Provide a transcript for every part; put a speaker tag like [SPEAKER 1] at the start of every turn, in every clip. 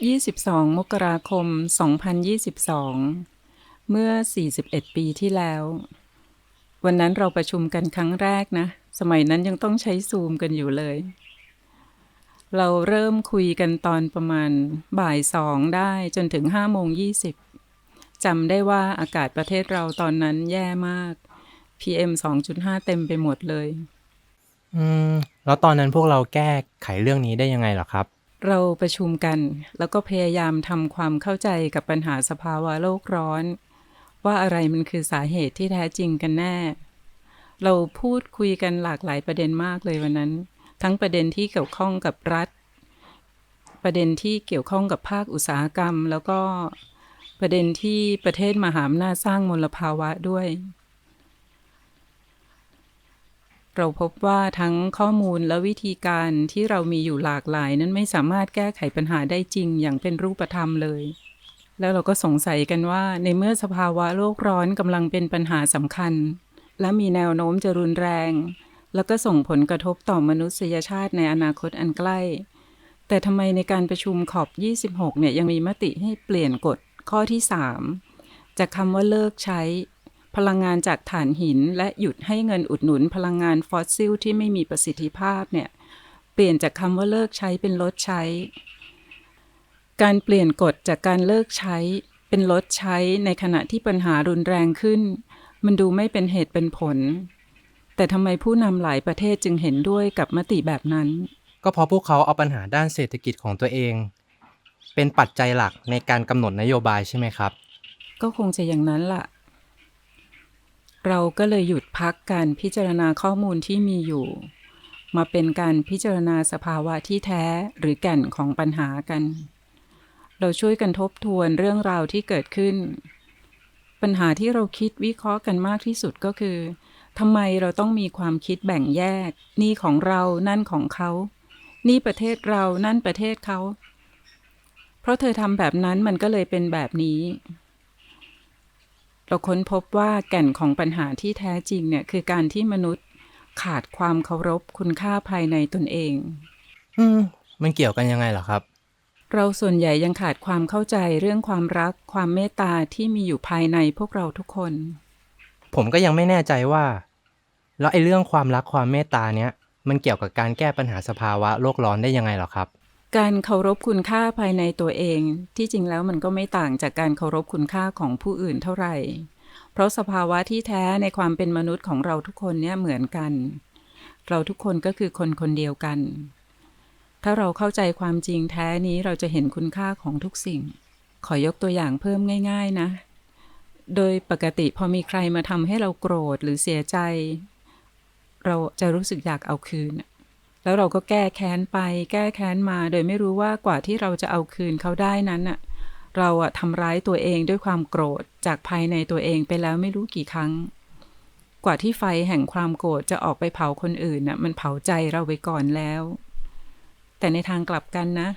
[SPEAKER 1] 22มกราคม2022เมื่อ41ปีที่แล้ววันนั้นเราประชุมกันครั้งแรกนะสมัยนั้นยังต้องใช้ซูมกันอยู่เลยเราเริ่มคุยกันตอนประมาณบ่าย2ได้จนถึง5:20จำได้ว่าอากาศประเทศเราตอนนั้นแย่มาก PM 2.5เต็มไปหมดเลย
[SPEAKER 2] อืมแล้วตอนนั้นพวกเราแก้ไขเรื่องนี้ได้ยังไงเหรอครับ
[SPEAKER 1] เราประชุมกันแล้วก็พยายามทำความเข้าใจกับปัญหาสภาวะโลกร้อนว่าอะไรมันคือสาเหตุที่แท้จริงกันแน่เราพูดคุยกันหลากหลายประเด็นมากเลยวันนั้นทั้งประเด็นที่เกี่ยวข้องกับรัฐประเด็นที่เกี่ยวข้องกับภาคอุตสาหกรรมแล้วก็ประเด็นที่ประเทศมหาอำนาจสร้างมลภาวะด้วยเราพบว่าทั้งข้อมูลและวิธีการที่เรามีอยู่หลากหลายนั้นไม่สามารถแก้ไขปัญหาได้จริงอย่างเป็นรูปธรรมเลยแล้วเราก็สงสัยกันว่าในเมื่อสภาวะโลกร้อนกำลังเป็นปัญหาสำคัญและมีแนวโน้มจะรุนแรงแล้วก็ส่งผลกระทบต่อมนุษยชาติในอนาคตอันใกล้แต่ทำไมในการประชุมขอบ26เนี่ยยังมีมติให้เปลี่ยนกฎข้อที่3จากคำว่าเลิกใช้พลังงานจากถ่านหินและหยุดให้เงินอุดหนุนพลังงานฟอสซิลที่ไม่มีประสิทธิภาพเนี่ยเปลี่ยนจากคำว่าเลิกใช้เป็นลดใช้การเปลี่ยนกฎจากการเลิกใช้เป็นลดใช้ในขณะที่ปัญหารุนแรงขึ้นมันดูไม่เป็นเหตุเป็นผลแต่ทำไมผู้นำหลายประเทศจึงเห็นด้วยกับมติแบบนั้น
[SPEAKER 2] ก็เพราะพวกเขาเอาปัญหาด้านเศรษฐกิจของตัวเองเป็นปัจจัยหลักในการกำหนดนโยบายใช่ไหมครับ
[SPEAKER 1] ก็คงจะอย่างนั้นล่ะเราก็เลยหยุดพักการพิจารณาข้อมูลที่มีอยู่มาเป็นการพิจารณาสภาวะที่แท้หรือแก่นของปัญหากันเราช่วยกันทบทวนเรื่องราวที่เกิดขึ้นปัญหาที่เราคิดวิเคราะห์กันมากที่สุดก็คือทำไมเราต้องมีความคิดแบ่งแยกนี่ของเรานั่นของเขานี่ประเทศเรานั่นประเทศเขาเพราะเธอทำแบบนั้นมันก็เลยเป็นแบบนี้เราค้นพบว่าแก่นของปัญหาที่แท้จริงเนี่ยคือการที่มนุษย์ขาดความเคารพคุณค่าภายในตนเอง
[SPEAKER 2] อืมมันเกี่ยวกันยังไงเหรอครับ
[SPEAKER 1] เราส่วนใหญ่ยังขาดความเข้าใจเรื่องความรักความเมตตาที่มีอยู่ภายในพวกเราทุกคน
[SPEAKER 2] ผมก็ยังไม่แน่ใจว่าแล้วไอ้เรื่องความรักความเมตตาเนี้ยมันเกี่ยวกับการแก้ปัญหาสภาวะโลกร้อนได้ยังไงเหรอครับ
[SPEAKER 1] การเคารพคุณค่าภายในตัวเองที่จริงแล้วมันก็ไม่ต่างจากการเคารพคุณค่าของผู้อื่นเท่าไหร่เพราะสภาวะที่แท้ในความเป็นมนุษย์ของเราทุกคนเนี่ยเหมือนกันเราทุกคนก็คือคนคนเดียวกันถ้าเราเข้าใจความจริงแท้นี้เราจะเห็นคุณค่าของทุกสิ่งขอยกตัวอย่างเพิ่มง่ายๆนะโดยปกติพอมีใครมาทำให้เราโกรธหรือเสียใจเราจะรู้สึกอยากเอาคืนแล้วเราก็แก้แค้นไปแก้แค้นมาโดยไม่รู้ว่ากว่าที่เราจะเอาคืนเขาได้นั้นน่ะเราทำร้ายตัวเองด้วยความโกรธจากภายในตัวเองไปแล้วไม่รู้กี่ครั้งกว่าที่ไฟแห่งความโกรธจะออกไปเผาคนอื่นน่ะมันเผาใจเราไปก่อนแล้วแต่ในทางกลับกันนะ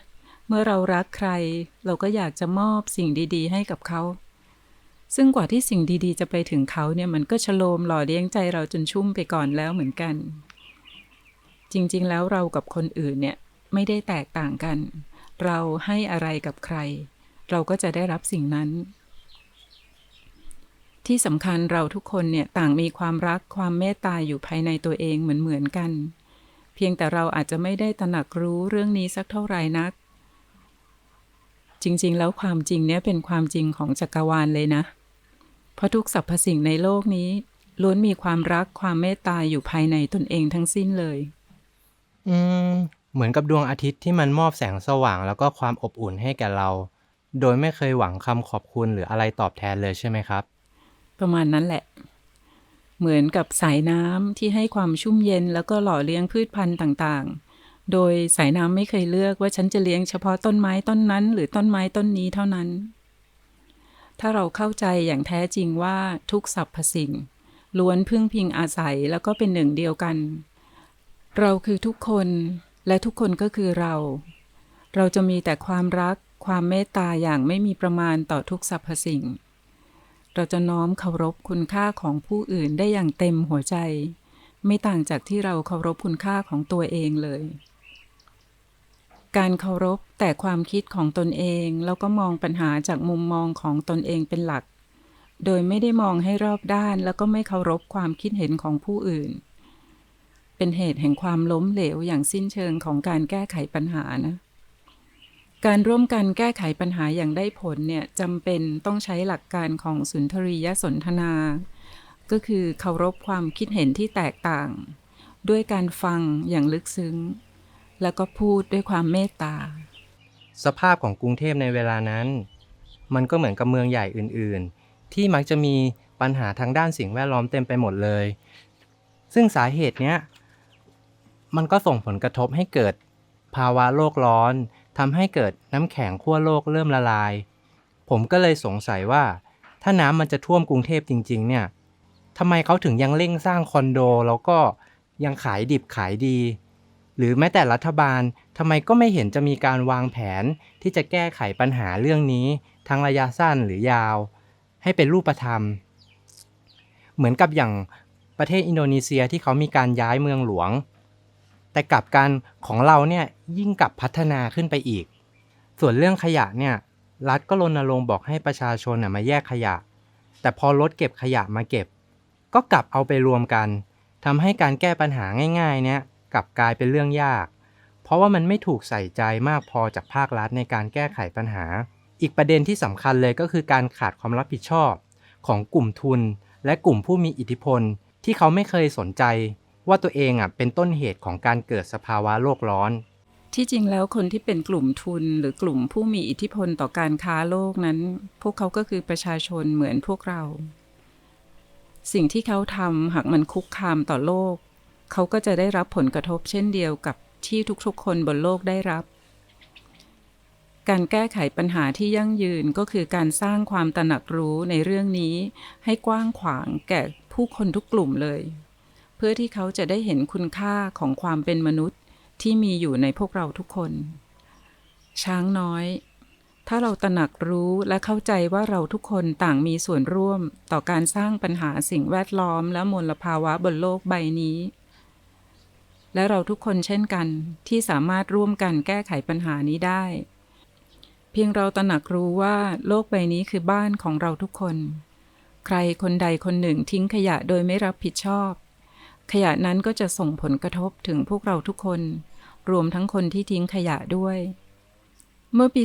[SPEAKER 1] เมื่อเรารักใครเราก็อยากจะมอบสิ่งดีๆให้กับเขาซึ่งกว่าที่สิ่งดีๆจะไปถึงเขาเนี่ยมันก็ชโลมหล่อเลี้ยงใจเราจนชุ่มไปก่อนแล้วเหมือนกันจริงๆแล้วเรากับคนอื่นเนี่ยไม่ได้แตกต่างกันเราให้อะไรกับใครเราก็จะได้รับสิ่งนั้นที่สำคัญเราทุกคนเนี่ยต่างมีความรักความเมตตาอยู่ภายในตัวเองเหมือนกันเพียงแต่เราอาจจะไม่ได้ตระหนักรู้เรื่องนี้สักเท่าไหร่นักจริงๆแล้วความจริงเนี่ยเป็นความจริงของจักรวาลเลยนะเพราะทุกสรรพสิ่งในโลกนี้ล้วนมีความรักความเมตตาอยู่ภายในตนเองทั้งสิ้นเลย
[SPEAKER 2] อืมเหมือนกับดวงอาทิตย์ที่มันมอบแสงสว่างแล้วก็ความอบอุ่นให้แก่เราโดยไม่เคยหวังคำขอบคุณหรืออะไรตอบแทนเลยใช่ไหมครับ
[SPEAKER 1] ประมาณนั้นแหละ เหมือนกับสายน้ำที่ให้ความชุ่มเย็นแล้วก็หล่อเลี้ยงพืชพันธุ์ต่างๆ โดยสายน้ำไม่เคยเลือกว่าฉันจะเลี้ยงเฉพาะต้นไม้ต้นนั้นหรือต้นไม้ต้นนี้เท่านั้น ถ้าเราเข้าใจอย่างแท้จริงว่าทุกสรรพสิ่งล้วนพึ่งพิงอาศัยแล้วก็เป็นหนึ่งเดียวกัน เราคือทุกคนและทุกคนก็คือเรา เราจะมีแต่ความรักความเมตตาอย่างไม่มีประมาณต่อทุกสรรพสิ่ง เราจะน้อมเคารพคุณค่าของผู้อื่นได้อย่างเต็มหัวใจไม่ต่างจากที่เราเคารพคุณค่าของตัวเองเลย การเคารพแต่ความคิดของตนเองแล้วก็มองปัญหาจากมุมมองของตนเองเป็นหลักโดยไม่ได้มองให้รอบด้านแล้วก็ไม่เคารพความคิดเห็นของผู้อื่นเป็นเหตุแห่งความล้มเหลวอย่างสิ้นเชิงของการแก้ไขปัญหานะการร่วมกันแก้ไขปัญหาอย่างได้ผลเนี่ยจำเป็นต้องใช้หลักการของสุนทรียสนทนาก็คือเคารพความคิดเห็นที่แตกต่างด้วยการฟังอย่างลึกซึ้งแล้วก็พูดด้วยความเมตตา
[SPEAKER 2] สภาพของกรุงเทพในเวลานั้นมันก็เหมือนกับเมืองใหญ่อื่นๆที่มักจะมีปัญหาทางด้านสิ่งแวดล้อมเต็มไปหมดเลยซึ่งสาเหตุเนี้ยมันก็ส่งผลกระทบให้เกิดภาวะโลกร้อนทำให้เกิดน้ำแข็งขั้วโลกเริ่มละลายผมก็เลยสงสัยว่าถ้าน้ำมันจะท่วมกรุงเทพจริงๆเนี่ยทำไมเขาถึงยังเร่งสร้างคอนโดแล้วก็ยังขายดิบขายดีหรือแม้แต่รัฐบาลทำไมก็ไม่เห็นจะมีการวางแผนที่จะแก้ไขปัญหาเรื่องนี้ทั้งระยะสั้นหรือยาวให้เป็นรูปธรรมเหมือนกับอย่างประเทศอินโดนีเซียที่เขามีการย้ายเมืองหลวงแต่กลับกันของเราเนี่ยยิ่งกลับพัฒนาขึ้นไปอีกส่วนเรื่องขยะเนี่ยรัฐก็รณรงค์บอกให้ประชาชนมาแยกขยะแต่พอรถเก็บขยะมาเก็บก็กลับเอาไปรวมกันทำให้การแก้ปัญหาง่ายๆเนี่ยกลับกลายเป็นเรื่องยากเพราะว่ามันไม่ถูกใส่ใจมากพอจากภาครัฐในการแก้ไขปัญหาอีกประเด็นที่สำคัญเลยก็คือการขาดความรับผิดชอบของกลุ่มทุนและกลุ่มผู้มีอิทธิพลที่เขาไม่เคยสนใจว่าตัวเองเป็นต้นเหตุของการเกิดสภาวะโลกร้อน
[SPEAKER 1] ที่จริงแล้วคนที่เป็นกลุ่มทุนหรือกลุ่มผู้มีอิทธิพลต่อการค้าโลกนั้นพวกเขาก็คือประชาชนเหมือนพวกเราสิ่งที่เขาทำหากมันคุกคามต่อโลกเขาก็จะได้รับผลกระทบเช่นเดียวกับที่ทุกๆคนบนโลกได้รับการแก้ไขปัญหาที่ยั่งยืนก็คือการสร้างความตระหนักรู้ในเรื่องนี้ให้กว้างขวางแก่ผู้คนทุกกลุ่มเลยเพื่อที่เขาจะได้เห็นคุณค่าของความเป็นมนุษย์ที่มีอยู่ในพวกเราทุกคนช้างน้อยถ้าเราตระหนักรู้และเข้าใจว่าเราทุกคนต่างมีส่วนร่วมต่อการสร้างปัญหาสิ่งแวดล้อมและมลภาวะบนโลกใบนี้และเราทุกคนเช่นกันที่สามารถร่วมกันแก้ไขปัญหานี้ได้เพียงเราตระหนักรู้ว่าโลกใบนี้คือบ้านของเราทุกคนใครคนใดคนหนึ่งทิ้งขยะโดยไม่รับผิดชอบขยะนั้นก็จะส่งผลกระทบถึงพวกเราทุกคนรวมทั้งคนที่ทิ้งขยะด้วยเมื่อปี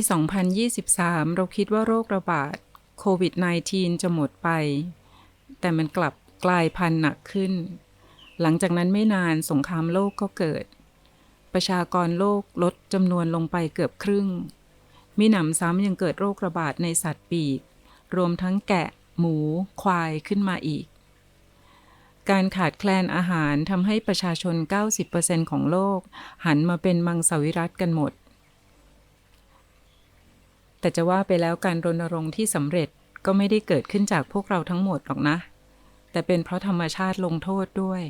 [SPEAKER 1] 2023 เราคิดว่าโรคระบาดโควิด -19 จะหมดไปแต่มันกลับกลายพันธุ์หนักขึ้นหลังจากนั้นไม่นานสงครามโลกก็เกิดประชากรโลกลดจำนวนลงไปเกือบครึ่งมิหนำซ้ำยังเกิดโรคระบาดในสัตว์ปีกรวมทั้งแกะหมูควายขึ้นมาอีกการขาดแคลนอาหารทำให้ประชาชน 90% ของโลกหันมาเป็นมังสวิรัติกันหมดแต่จะว่าไปแล้วการรณรงค์ที่สำเร็จก็ไม่ได้เกิดขึ้นจากพวกเราทั้งหมดหรอกนะแต่เป็นเพราะธรรมชาติลงโทษด้วย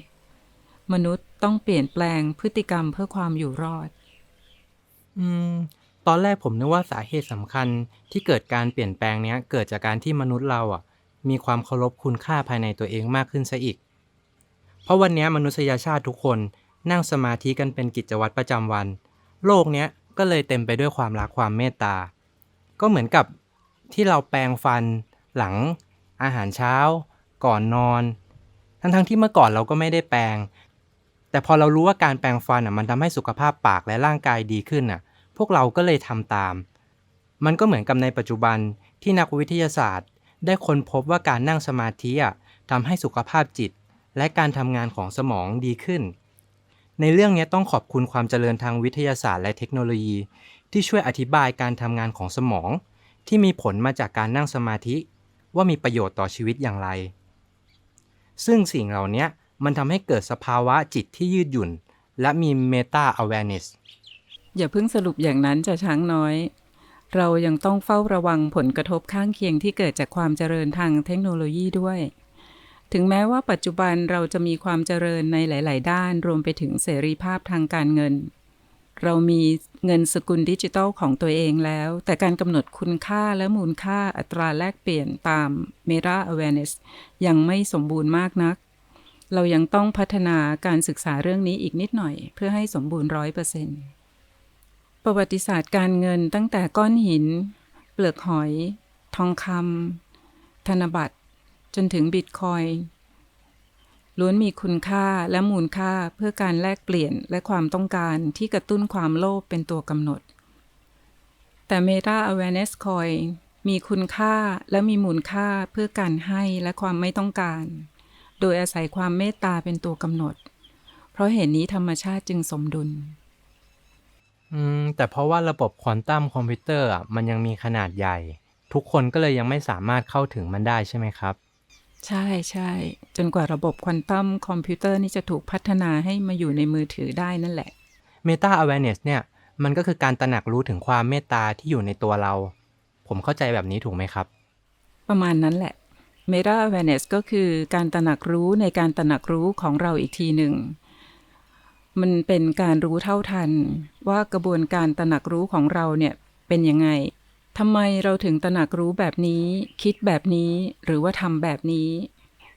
[SPEAKER 1] มนุษย์ต้องเปลี่ยนแปลงพฤติกรรมเพื่อความอยู่รอด
[SPEAKER 2] ตอนแรกผมนึกว่าสาเหตุสำคัญที่เกิดการเปลี่ยนแปลงเนี้ยเกิดจากการที่มนุษย์เรามีความเคารพคุณค่าภายในตัวเองมากขึ้นซะอีกเพราะวันนี้มนุษยชาติทุกคนนั่งสมาธิกันเป็นกิจวัตรประจำวันโลกเนี้ยก็เลยเต็มไปด้วยความรักความเมตตาก็เหมือนกับที่เราแปรงฟันหลังอาหารเช้าก่อนนอนทั้งที่เมื่อก่อนเราก็ไม่ได้แปรงแต่พอเรารู้ว่าการแปรงฟันมันทำให้สุขภาพปากและร่างกายดีขึ้นพวกเราก็เลยทำตามมันก็เหมือนกับในปัจจุบันที่นักวิทยาศาสตร์ได้ค้นพบว่าการนั่งสมาธิทำให้สุขภาพจิตและการทำงานของสมองดีขึ้นในเรื่องนี้ต้องขอบคุณความเจริญทางวิทยาศาสตร์และเทคโนโลยีที่ช่วยอธิบายการทำงานของสมองที่มีผลมาจากการนั่งสมาธิว่ามีประโยชน์ต่อชีวิตอย่างไรซึ่งสิ่งเหล่านี้มันทำให้เกิดสภาวะจิตที่ยืดหยุ่นและมี Meta Awareness
[SPEAKER 1] อย่าเพิ่งสรุปอย่างนั้นจะช้างน้อยเรายังต้องเฝ้าระวังผลกระทบข้างเคียงที่เกิดจากความเจริญทางเทคโนโลยีด้วยถึงแม้ว่าปัจจุบันเราจะมีความเจริญในหลายๆด้านรวมไปถึงเสรีภาพทางการเงินเรามีเงินสกุลดิจิทัลของตัวเองแล้วแต่การกำหนดคุณค่าและมูลค่าอัตราแลกเปลี่ยนตาม Meta Awareness ยังไม่สมบูรณ์มากนักเรายังต้องพัฒนาการศึกษาเรื่องนี้อีกนิดหน่อยเพื่อให้สมบูรณ์ 100% ประวัติศาสตร์การเงินตั้งแต่ก้อนหินเปลือกหอยทองคำธนบัตรจนถึงบิตคอยน์ล้วนมีคุณค่าและมูลค่าเพื่อการแลกเปลี่ยนและความต้องการที่กระตุ้นความโลภเป็นตัวกำหนดแต่ Meta Awareness Coin มีคุณค่าและมีมูลค่าเพื่อการให้และความไม่ต้องการโดยอาศัยความเมตตาเป็นตัวกำหนดเพราะเหตุนี้ธรรมชาติจึงสมดุล
[SPEAKER 2] แต่เพราะว่าระบบควอนตัมคอมพิวเตอร์มันยังมีขนาดใหญ่ทุกคนก็เลยยังไม่สามารถเข้าถึงมันได้ใช่ไหมครับ
[SPEAKER 1] ใช่ใช่จนกว่าระบบควอนตัมคอมพิวเตอร์นี่จะถูกพัฒนาให้มาอยู่ในมือถือได้นั่นแหละ
[SPEAKER 2] Meta Awareness เนี่ยมันก็คือการตระหนักรู้ถึงความเมตตาที่อยู่ในตัวเราผมเข้าใจแบบนี้ถูกไหมครับ
[SPEAKER 1] ประมาณนั้นแหละ Meta Awareness ก็คือการตระหนักรู้ในการตระหนักรู้ของเราอีกทีหนึ่งมันเป็นการรู้เท่าทันว่ากระบวนการตระหนักรู้ของเราเนี่ยเป็นยังไงทำไมเราถึงตระหนักรู้แบบนี้คิดแบบนี้หรือว่าทำแบบนี้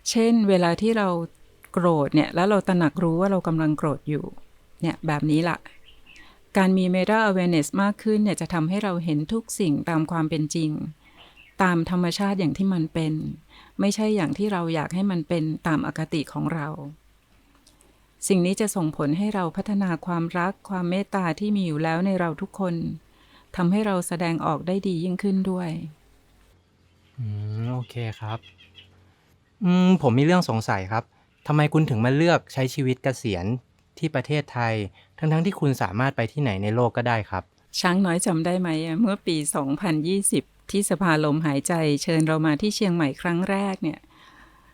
[SPEAKER 1] เช่นเวลาที่เราโกรธเนี่ยแล้วเราตระหนักรู้ว่าเรากำลังโกรธอยู่เนี่ยแบบนี้ล่ะการมี Meta Awareness มากขึ้นเนี่ยจะทำให้เราเห็นทุกสิ่งตามความเป็นจริงตามธรรมชาติอย่างที่มันเป็นไม่ใช่อย่างที่เราอยากให้มันเป็นตามอคติของเราสิ่งนี้จะส่งผลให้เราพัฒนาความรักความเมตตาที่มีอยู่แล้วในเราทุกคนทำให้เราแสดงออกได้ดียิ่งขึ้นด้วย
[SPEAKER 2] โอเคครับผมมีเรื่องสงสัยครับทำไมคุณถึงมาเลือกใช้ชีวิตเกษียณที่ประเทศไทยทั้งที่คุณสามารถไปที่ไหนในโลกก็ได้ครับ
[SPEAKER 1] ช้างน้อยจำได้ไหมเมื่อปี 2020 ที่สภาลมหายใจเชิญเรามาที่เชียงใหม่ครั้งแรกเนี่ย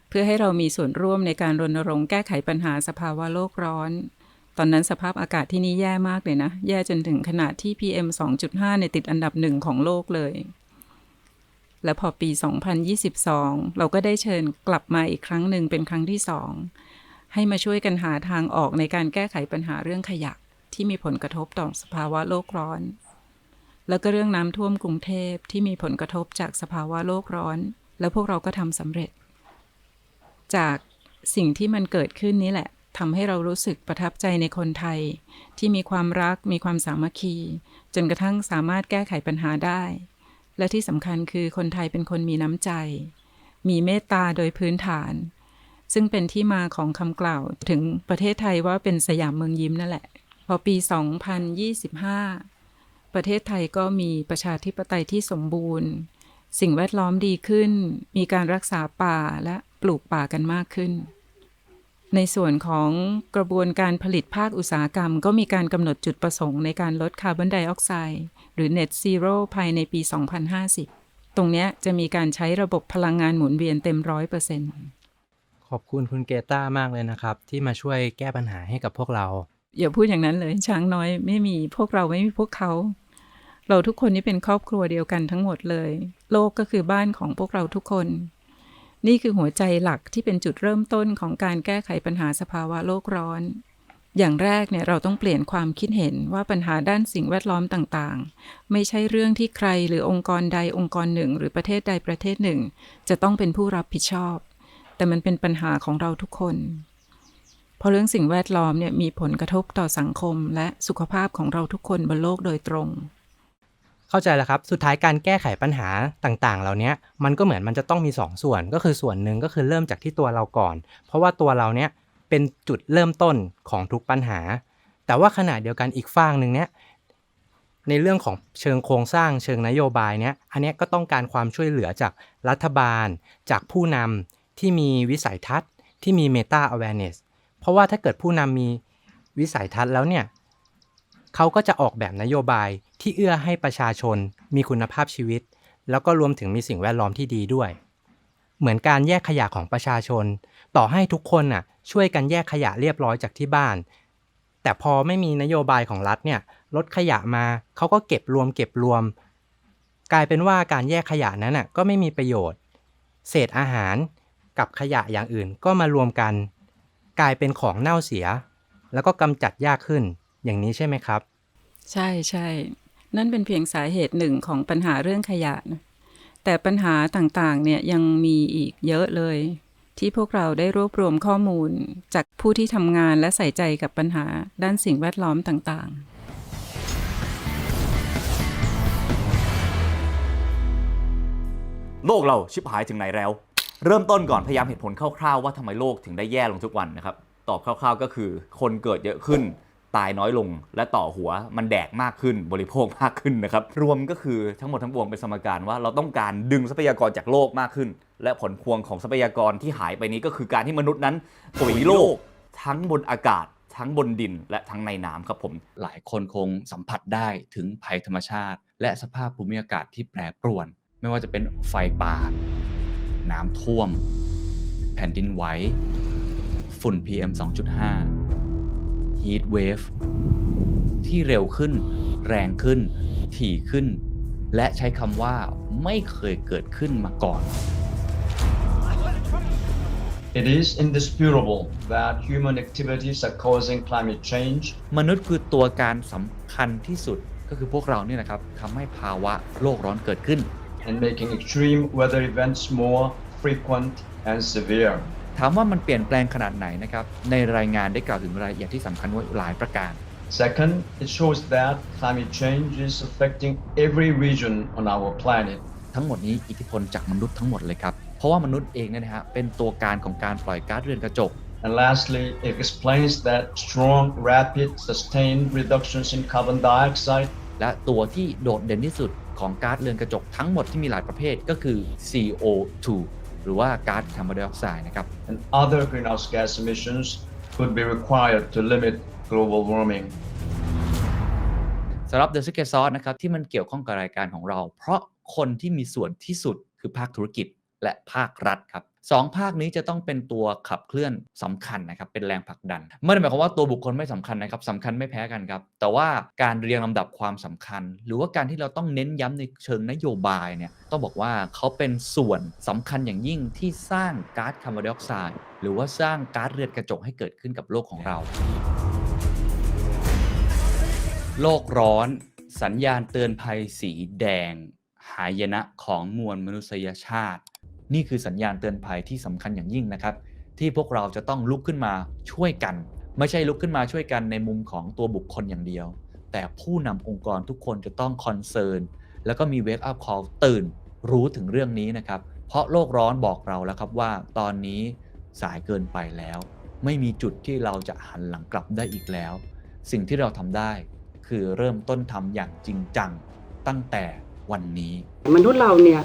[SPEAKER 1] เพื่อให้เรามีส่วนร่วมในการรณรงค์แก้ไขปัญหาสภาวะโลกร้อนตอนนั้นสภาพอากาศที่นี่แย่มากเลยนะแย่จนถึงขนาดที่ PM 2.5 ในติดอันดับหนึ่งของโลกเลยและพอปี 2022 เราก็ได้เชิญกลับมาอีกครั้งหนึ่งเป็นครั้งที่2ให้มาช่วยกันหาทางออกในการแก้ไขปัญหาเรื่องขยะที่มีผลกระทบต่อสภาวะโลกร้อนแล้วก็เรื่องน้ำท่วมกรุงเทพที่มีผลกระทบจากสภาวะโลกร้อนแล้วพวกเราก็ทำสำเร็จจากสิ่งที่มันเกิดขึ้นนี้แหละทำให้เรารู้สึกประทับใจในคนไทยที่มีความรักมีความสามัคคีจนกระทั่งสามารถแก้ไขปัญหาได้และที่สำคัญคือคนไทยเป็นคนมีน้ำใจมีเมตตาโดยพื้นฐานซึ่งเป็นที่มาของคำกล่าวถึงประเทศไทยว่าเป็นสยามเมืองยิ้มนั่นแหละพอปี 2025 ประเทศไทยก็มีประชาธิปไตยที่สมบูรณ์สิ่งแวดล้อมดีขึ้นมีการรักษาป่าและปลูกป่ากันมากขึ้นในส่วนของกระบวนการผลิตภาคอุตสาหกรรมก็มีการกำหนดจุดประสงค์ในการลดคาร์บอนไดออกไซด์หรือ Net Zero ภายในปี 2050 ตรงนี้จะมีการใช้ระบบพลังงานหมุนเวียนเต็ม 100%
[SPEAKER 2] ขอบคุณคุณเกต้ามากเลยนะครับที่มาช่วยแก้ปัญหาให้กับพวกเรา
[SPEAKER 1] อย่าพูดอย่างนั้นเลยช้างน้อยไม่มีพวกเราไม่มีพวกเขาเราทุกคนนี่เป็นครอบครัวเดียวกันทั้งหมดเลยโลกก็คือบ้านของพวกเราทุกคนนี่คือหัวใจหลักที่เป็นจุดเริ่มต้นของการแก้ไขปัญหาสภาวะโลกร้อนอย่างแรกเนี่ยเราต้องเปลี่ยนความคิดเห็นว่าปัญหาด้านสิ่งแวดล้อมต่างๆไม่ใช่เรื่องที่ใครหรือองค์กรใดองค์กรหนึ่งหรือประเทศใดประเทศหนึ่งจะต้องเป็นผู้รับผิดชอบแต่มันเป็นปัญหาของเราทุกคนเพราะเรื่องสิ่งแวดล้อมเนี่ยมีผลกระทบต่อสังคมและสุขภาพของเราทุกคนบนโลกโดยตรง
[SPEAKER 2] เข้าใจแล้วครับสุดท้ายการแก้ไขปัญหาต่างๆเหล่านี้มันก็เหมือนมันจะต้องมี2ส่วนก็คือส่วนหนึ่งก็คือเริ่มจากที่ตัวเราก่อนเพราะว่าตัวเราเนี้ยเป็นจุดเริ่มต้นของทุกปัญหาแต่ว่าขณะเดียวกันอีกฝั่งหนึ่งเนี้ยในเรื่องของเชิงโครงสร้างเชิงนโยบายเนี้ยอันเนี้ยก็ต้องการความช่วยเหลือจากรัฐบาลจากผู้นำที่มีวิสัยทัศน์ที่มี Meta Awareness เพราะว่าถ้าเกิดผู้นำมีวิสัยทัศน์แล้วเนี่ยเขาก็จะออกแบบนโยบายที่เอื้อให้ประชาชนมีคุณภาพชีวิตแล้วก็รวมถึงมีสิ่งแวดล้อมที่ดีด้วยเหมือนการแยกขยะของประชาชนต่อให้ทุกคนน่ะช่วยกันแยกขยะเรียบร้อยจากที่บ้านแต่พอไม่มีนโยบายของรัฐเนี่ยลดขยะมาเขาก็เก็บรวมกลายเป็นว่าการแยกขยะนั้นน่ะก็ไม่มีประโยชน์เศษอาหารกับขยะอย่างอื่นก็มารวมกันกลายเป็นของเน่าเสียแล้วก็กำจัดยากขึ้นอย่างนี้ใช่ไหมครับ
[SPEAKER 1] ใช่ใช่นั่นเป็นเพียงสาเหตุหนึ่งของปัญหาเรื่องขยะนะแต่ปัญหาต่างๆเนี่ยยังมีอีกเยอะเลยที่พวกเราได้รวบรวมข้อมูลจากผู้ที่ทำงานและใส่ใจกับปัญหาด้านสิ่งแวดล้อมต่างๆ
[SPEAKER 3] โลกเราชิบหายถึงไหนแล้วเริ่มต้นก่อนพยายามเหตุผลคร่าวๆว่าทำไมโลกถึงได้แย่ลงทุกวันนะครับตอบคร่าวๆก็คือคนเกิดเยอะขึ้นตายน้อยลงและต่อหัวมันแดกมากขึ้นบริโภคมากขึ้นนะครับรวมก็คือทั้งหมดทั้งปวงเป็นสมการว่าเราต้องการดึงทรัพยากรจากโลกมากขึ้นและผลพวงของทรัพยากรที่หายไปนี้ก็คือการที่มนุษย์นั้นปุ๋ยโลกทั้งบนอากาศทั้งบนดินและทั้งในน้ำครับผม
[SPEAKER 4] หลายคนคงสัมผัสได้ถึงภัยธรรมชาติและสภาพภูมิอากาศที่แปรปรวนไม่ว่าจะเป็นไฟป่าน้ำท่วมแผ่นดินไหวฝุ่น PM 2.5 Heat Wave ที่เร็วขึ้นแรงขึ้นถี่ขึ้นและใช้คำว่าไม่เคยเกิดขึ้นมาก่อน
[SPEAKER 5] It is indisputable that human activities are causing climate change.
[SPEAKER 4] มนุษย์คือตัวการสำคัญที่สุดก็คือพวกเราเนี่ยนะครับทำให้ภาวะโลกร้อนเกิดขึ้น
[SPEAKER 5] And making extreme weather events more frequent and severe.
[SPEAKER 4] ถามว่ามันเปลี่ยนแปลงขนาดไหนนะครับในรายงานได้กล่าวถึงรายละเอียดที่สำคัญไว้หลายประการ
[SPEAKER 5] Second, it shows that climate change is affecting every region on our planet.
[SPEAKER 4] ทั้งหมดนี้อิทธิพลจากมนุษย์ทั้งหมดเลยครับเพราะว่ามนุษย์เองเนี่ยนะฮะเป็นตัวการของการปล่อยก๊าซเรือนกระจก
[SPEAKER 5] And lastly, it explains that strong, rapid, sustained reductions in carbon dioxide
[SPEAKER 4] และตัวที่โดดเด่นที่สุดของก๊าซเรือนกระจกทั้งหมดที่มีหลายประเภทก็คือ CO2 หรือว่าก๊าซคาร์บอนไดออกไซด์นะครับ
[SPEAKER 5] and other greenhouse gas emissions could be required to limit global warming.
[SPEAKER 4] สำหรับ The Secret Sauce นะครับที่มันเกี่ยวข้องกับรายการของเราเพราะคนที่มีส่วนที่สุดคือภาคธุรกิจและภาครัฐครับสองภาคนี้จะต้องเป็นตัวขับเคลื่อนสำคัญนะครับเป็นแรงผลักดันไม่ได้หมายความว่าตัวบุคคลไม่สำคัญนะครับสำคัญไม่แพ้กันครับแต่ว่าการเรียงลำดับความสำคัญหรือว่าการที่เราต้องเน้นย้ำในเชิงนโยบายเนี่ยต้องบอกว่าเขาเป็นส่วนสำคัญอย่างยิ่งที่สร้างก๊าซคาร์บอนไดออกไซด์หรือว่าสร้างก๊าซเรือนกระจกให้เกิดขึ้นกับโลกของเราโลกร้อนสัญญาณเตือนภัยสีแดงหายนะของมวลมนุษยชาตินี่คือสัญญาณเตือนภัยที่สำคัญอย่างยิ่งนะครับที่พวกเราจะต้องลุกขึ้นมาช่วยกันไม่ใช่ลุกขึ้นมาช่วยกันในมุมของตัวบุคคลอย่างเดียวแต่ผู้นำองค์กรทุกคนจะต้องคอนเซิร์นแล้วก็มีเวกอัพคอลตื่นรู้ถึงเรื่องนี้นะครับเพราะโลกร้อนบอกเราแล้วครับว่าตอนนี้สายเกินไปแล้วไม่มีจุดที่เราจะหันหลังกลับได้อีกแล้วสิ่งที่เราทำได้คือเริ่มต้นทำอย่างจริงจังตั้งแต่วันนี้
[SPEAKER 6] มนุษย์เราเนี่ย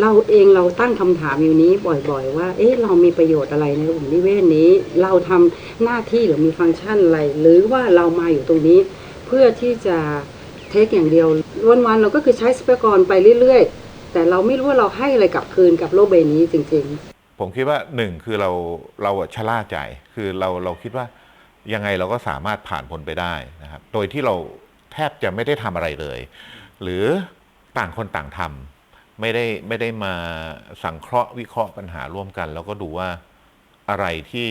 [SPEAKER 6] เราเองเราตั้งคำถามอยู่นี้บ่อยๆว่าเรามีประโยชน์อะไรในระบบนิเวศนี้เราทำหน้าที่หรือมีฟังก์ชันอะไรหรือว่าเรามาอยู่ตรงนี้เพื่อที่จะเทคอย่างเดียววันๆเราก็คือใช้ทรัพยากรไปเรื่อยๆแต่เราไม่รู้ว่าเราให้อะไรกลับคืนกับโลกใบนี้จริงๆ
[SPEAKER 7] ผมคิดว่าหนึ่งคือเราชะล่าใจคือเราคิดว่ายังไงเราก็สามารถผ่านพ้นไปได้นะครับโดยที่เราแทบจะไม่ได้ทำอะไรเลยหรือต่างคนต่างทำไม่ได้มาสังเคราะห์วิเคราะห์ปัญหาร่วมกันแล้วก็ดูว่าอะไรที่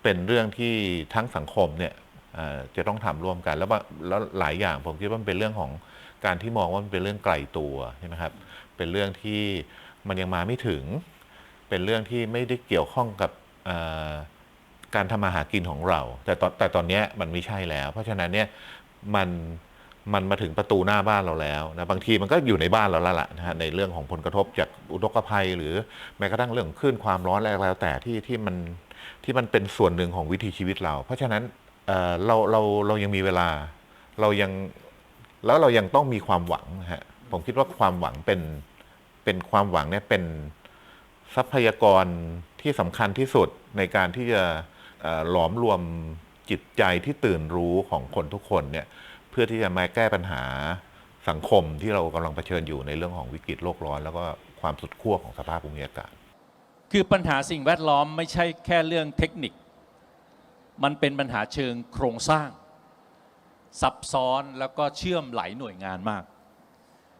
[SPEAKER 7] เป็นเรื่องที่ทั้งสังคมเนี่ยจะต้องทำร่วมกันแล้วหลายอย่างผมคิดว่ามันเป็นเรื่องของการที่มองว่ามันเป็นเรื่องไกลตัวใช่ไหมครับเป็นเรื่องที่มันยังมาไม่ถึงเป็นเรื่องที่ไม่ได้เกี่ยวข้องกับการทำมาหากินของเราแต่ตอนนี้มันไม่ใช่แล้วเพราะฉะนั้นเนี่ยมันมาถึงประตูหน้าบ้านเราแล้วนะบางทีมันก็อยู่ในบ้านเราแล้วล่ะนะฮะในเรื่องของผลกระทบจากอุทกภัยหรือแม้กระทั่งเรื่องคลื่นความร้อนอะไรแล้วแต่ที่มันเป็นส่วนหนึ่งของวิถีชีวิตเราเพราะฉะนั้นเรายังมีเวลาเรายังต้องมีความหวังนะฮะผมคิดว่าความหวังเป็นความหวังเนี่ยเป็นทรัพยากรที่สำคัญที่สุดในการที่จะหลอมรวมจิตใจที่ตื่นรู้ของคนทุกคนเนี่ยเพื่อที่จะมาแก้ปัญหาสังคมที่เรากำลังเผชิญอยู่ในเรื่องของวิกฤตโลกร้อนแล้วก็ความสุดขั้วของสภาพภูมิอากาศ
[SPEAKER 8] คือปัญหาสิ่งแวดล้อมไม่ใช่แค่เรื่องเทคนิคมันเป็นปัญหาเชิงโครงสร้างซับซ้อนแล้วก็เชื่อมหลายหน่วยงานมาก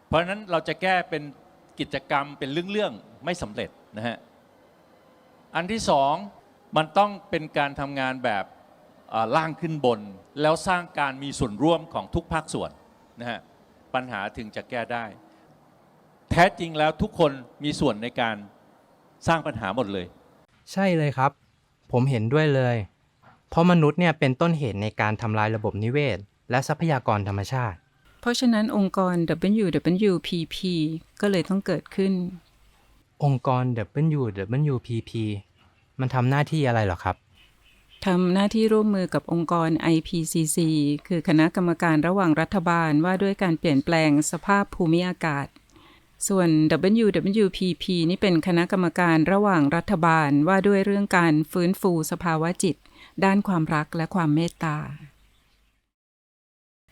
[SPEAKER 8] เพราะฉะนั้นเราจะแก้เป็นกิจกรรมเป็นเรื่องๆไม่สำเร็จนะฮะอันที่สองมันต้องเป็นการทำงานแบบล่างขึ้นบนแล้วสร้างการมีส่วนร่วมของทุกภาคส่วนนะฮะปัญหาถึงจะแก้ได้แท้จริงแล้วทุกคนมีส่วนในการสร้างปัญหาหมดเลย
[SPEAKER 2] ใช่เลยครับผมเห็นด้วยเลยเพราะมนุษย์เนี่ยเป็นต้นเหตุในการทำลายระบบนิเวศและทรัพยากรธรรมชาติ
[SPEAKER 1] เพราะฉะนั้นองค์กร WWPP ก็เลยต้องเกิดขึ้น
[SPEAKER 2] องค์กร WWPP มันทำหน้าที่อะไรเหรอครับ
[SPEAKER 1] ทำหน้าที่ร่วมมือกับองค์กร IPCC คือคณะกรรมการระหว่างรัฐบาลว่าด้วยการเปลี่ยนแปลงสภาพภูมิอากาศ ส่วน WWPP นี่เป็นคณะกรรมการระหว่างรัฐบาลว่าด้วยเรื่องการฟื้นฟูสภาวะจิตด้านความรักและความเมตตา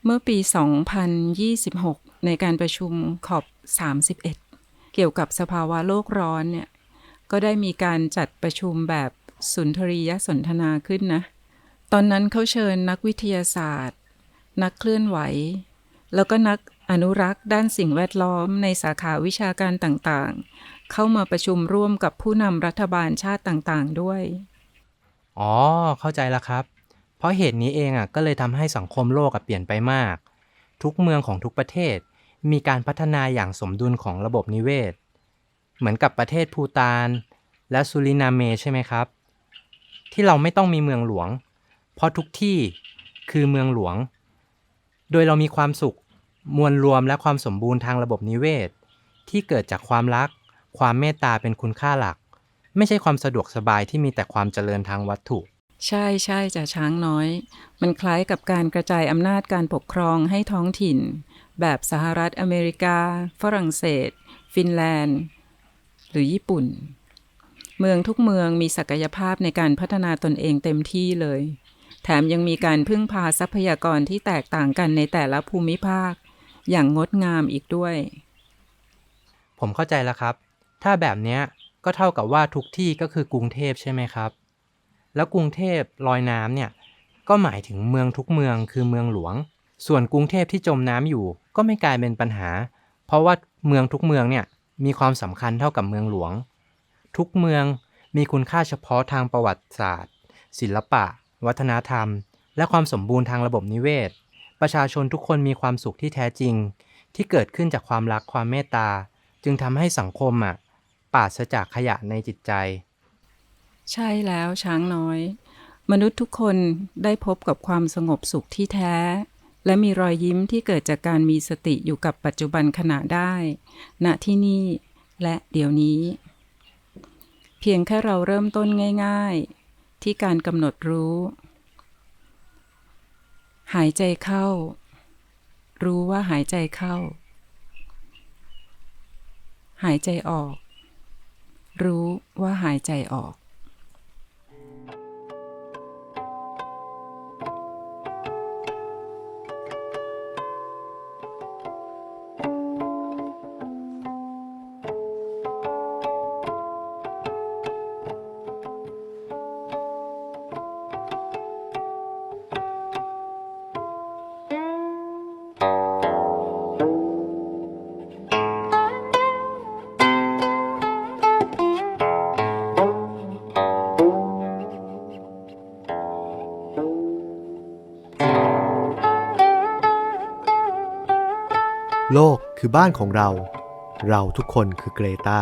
[SPEAKER 1] เมื่อปี 2026 ในการประชุมขอบ 31 เกี่ยวกับสภาวะโลกร้อนเนี่ยก็ได้มีการจัดประชุมแบบสุนทรียสนทนาขึ้นนะ ตอนนั้นเขาเชิญนักวิทยาศาสตร์ นักเคลื่อนไหว แล้วก็นักอนุรักษ์ด้านสิ่งแวดล้อมในสาขาวิชาการต่างๆ เข้ามาประชุมร่วมกับผู้นำรัฐบาลชาติต่างๆด้วย
[SPEAKER 2] อ๋อ เข้าใจแล้วครับ เพราะเหตุนี้เองก็เลยทำให้สังคมโลกเปลี่ยนไปมาก ทุกเมืองของทุกประเทศมีการพัฒนาอย่างสมดุลของระบบนิเวศ เหมือนกับประเทศภูฏานและสุรินาเมใช่ไหมครับ ที่เราไม่ต้องมีเมืองหลวง เพราะทุกที่คือเมืองหลวง โดยเรามีความสุขมวลรวมและความสมบูรณ์ทางระบบนิเวศ ที่เกิดจากความรัก ความเมตตาเป็นคุณค่าหลัก ไม่ใช่ความสะดวกสบายที่มีแต่ความเจริญทางวัตถุ
[SPEAKER 1] ใช่ใช่จะช้างน้อย มันคล้ายกับการกระจายอำนาจการปกครองให้ท้องถิ่น แบบสหรัฐอเมริกา ฝรั่งเศส ฟินแลนด์ หรือญี่ปุ่น เมืองทุกเมืองมีศักยภาพในการพัฒนาตนเองเต็มที่เลย แถมยังมีการพึ่งพาทรัพยากรที่แตกต่างกันในแต่ละภูมิภาค อย่างงดงามอีกด้วย
[SPEAKER 2] ผมเข้าใจแล้วครับ ถ้าแบบเนี้ยก็เท่ากับว่าทุกที่ก็คือกรุงเทพใช่ไหมครับ แล้วกรุงเทพลอยน้ำเนี่ยก็หมายถึงเมืองทุกเมืองคือเมืองหลวง ส่วนกรุงเทพที่จมน้ำอยู่ก็ไม่กลายเป็นปัญหา เพราะว่าเมืองทุกเมืองเนี่ยมีความสำคัญเท่ากับเมืองหลวง ทุกเมืองมีคุณค่าเฉพาะทางประวัติศาสตร์ ศิลปะ วัฒนธรรม และความสมบูรณ์ทางระบบนิเวศ ประชาชนทุกคนมีความสุขที่แท้จริง ที่เกิดขึ้นจากความรักความเมตตา จึงทำให้สังคมปราศจากขยะในจิตใจ
[SPEAKER 1] ใช่แล้วช้างน้อย มนุษย์ทุกคนได้พบกับความสงบสุขที่แท้ และมีรอยยิ้มที่เกิดจากการมีสติอยู่กับปัจจุบันขณะได้ ณ ที่นี่และเดี๋ยวนี้ เพียงแค่เราเริ่มต้นง่ายๆ ที่การกำหนดรู้ หายใจเข้า รู้ว่าหายใจเข้า หายใจออก รู้ว่าหายใจออก
[SPEAKER 9] โลกคือบ้านของเรา เราทุกคนคือเกรตา